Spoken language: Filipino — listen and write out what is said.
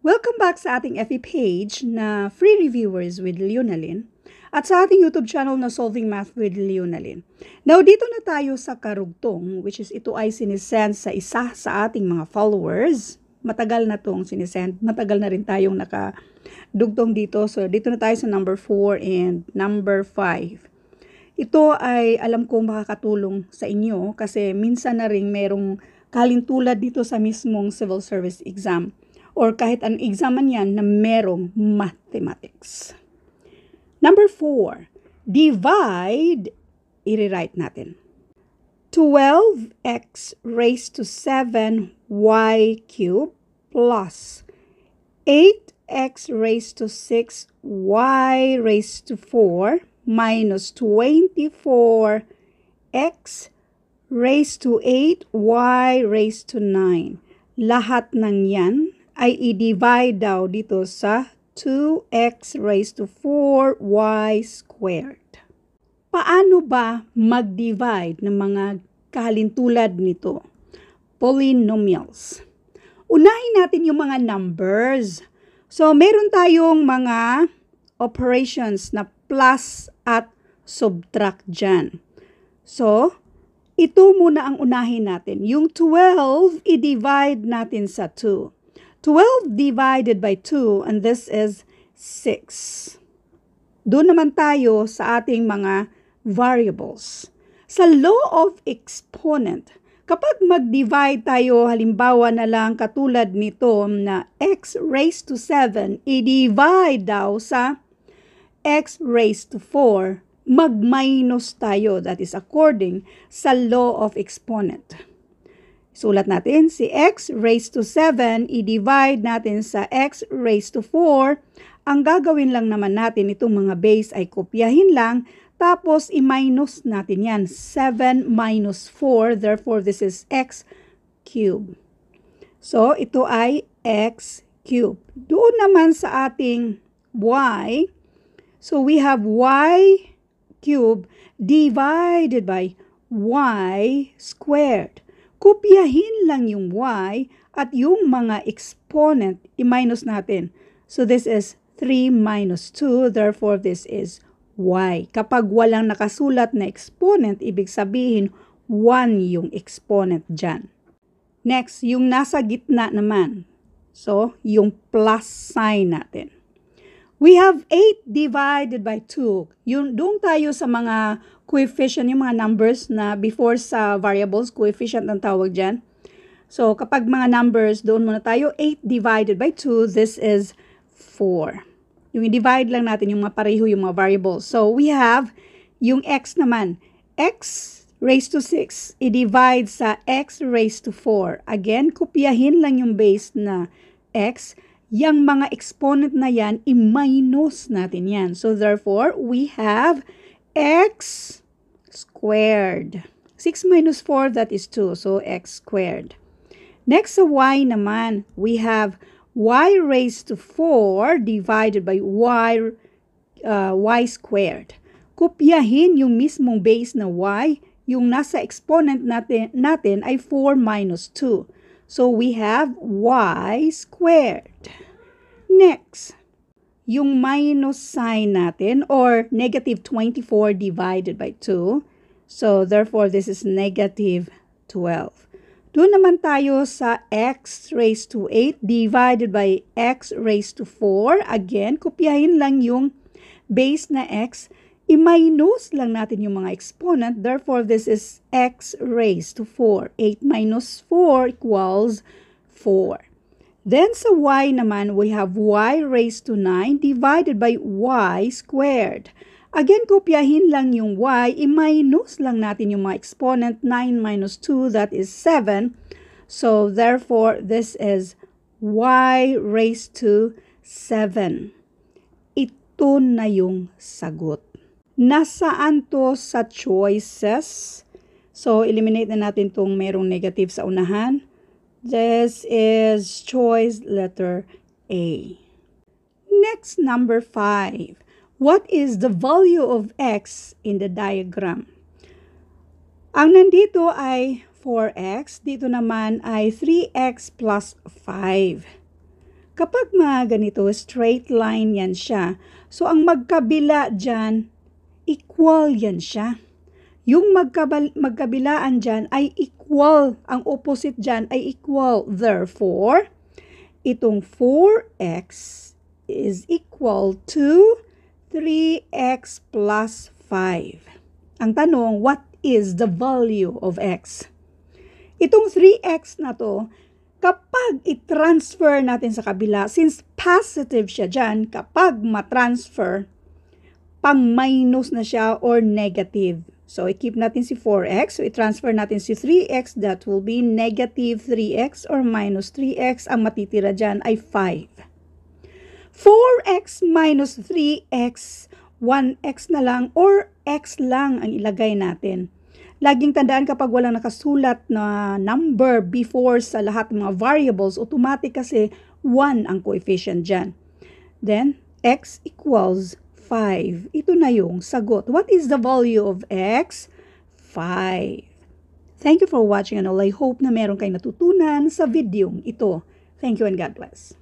Welcome back sa ating FB page na Free Reviewers with Leonalyn at sa ating YouTube channel na Solving Math with Leonalyn. Now, dito na tayo sa karugtong, which is ito ay sinisend sa isa sa ating mga followers. Matagal na itong sinisend. Matagal na rin tayong nakadugtong dito. So, dito na tayo sa number 4 and number 5. Ito ay alam kong makakatulong sa inyo kasi minsan na rin merong kalintulad dito sa mismong civil service exam or kahit anong exam man yan na merong mathematics. Number 4, divide, i-rewrite natin. 12x raised to 7y cubed plus 8x raised to 6y raised to 4 minus 24x raised to 8y raised to 9. Lahat ng yan ay i-divide daw dito sa 2x raised to 4y squared. Paano ba mag-divide ng mga kahalintulad nito? Polynomials. Unahin natin yung mga numbers. So, meron tayong mga operations na plus at subtract dyan. So, ito muna ang unahin natin. Yung 12, i-divide natin sa 2. 12 divided by 2, and this is 6. Doon naman tayo sa ating mga variables. Sa law of exponent, kapag mag-divide tayo, halimbawa na lang katulad nito na x raised to 7, i-divide daw sa x raised to 4, mag-minus tayo. That is according sa law of exponent. Sulat natin, si x raised to 7, i-divide natin sa x raised to 4. Ang gagawin lang naman natin, itong mga base ay kopyahin lang, tapos i-minus natin yan. 7 minus 4, therefore this is x cubed. So, ito ay x cubed. Doon naman sa ating y, so we have y cubed divided by y squared. Kopyahin lang yung y at yung mga exponent, i-minus natin. So this is 3 minus 2, therefore this is y. Kapag walang nakasulat na exponent, ibig sabihin 1 yung exponent dyan. Next, yung nasa gitna naman. So, yung plus sign natin. We have 8 divided by 2. Doon tayo sa mga coefficient, yung mga numbers na before sa variables, coefficient ang tawag dyan. So, kapag mga numbers, doon muna tayo, 8 divided by 2, this is 4. Yung i-divide lang natin yung mga pareho yung mga variables. So, we have yung x naman. X raised to 6, i-divide sa x raised to 4. Again, kopyahin lang yung base na x. Yang mga exponent na yan, i-minus natin yan. So, therefore, we have x squared. 6 minus 4, that is 2. So, x squared. Next sa y naman, we have y raised to 4 divided by y squared. Kopyahin yung mismong base na y. Yung nasa exponent natin ay 4 minus 2. So, we have y squared. Next, yung minus sign natin or negative 24 divided by 2. So, therefore, this is negative 12. Doon naman tayo sa x raised to 8 divided by x raised to 4. Again, kopyahin lang yung base na x. I-minus lang natin yung mga exponent. Therefore, this is x raised to 4. 8 minus 4 equals 4. Then sa y naman, we have y raised to 9 divided by y squared. Again, kopyahin lang yung y, i-minus lang natin yung mga exponent. 9 minus 2, that is 7. So, therefore, this is y raised to 7. Ito na yung sagot. Nasaan to sa choices? So, eliminate na natin itong merong negative sa unahan. This is choice letter A. Next, number 5. What is the value of x in the diagram? Ang nandito ay 4x. Dito naman ay 3x plus 5. Kapag mga ganito, straight line yan siya. So, ang magkabila dyan, equal yan siya. Yung magkabilaan dyan ay equal. Ang opposite dyan ay equal. Therefore, itong 4x is equal to 3x plus 5. Ang tanong, what is the value of x? Itong 3x na to, kapag i-transfer natin sa kabila, since positive siya dyan, kapag ma-transfer, pang-minus na siya or negative. So, i-keep natin si 4x. So, i-transfer natin si 3x. That will be negative 3x or minus 3x. Ang matitira dyan ay 5. 4x minus 3x, 1x na lang or x lang ang ilagay natin. Laging tandaan kapag walang nakasulat na number before sa lahat ng mga variables, automatic kasi 1 ang coefficient dyan. Then, x equals 5. Ito na yung sagot. What is the value of x? 5. Thank you for watching and all. I hope na meron kayong natutunan sa video ito. Thank you and God bless.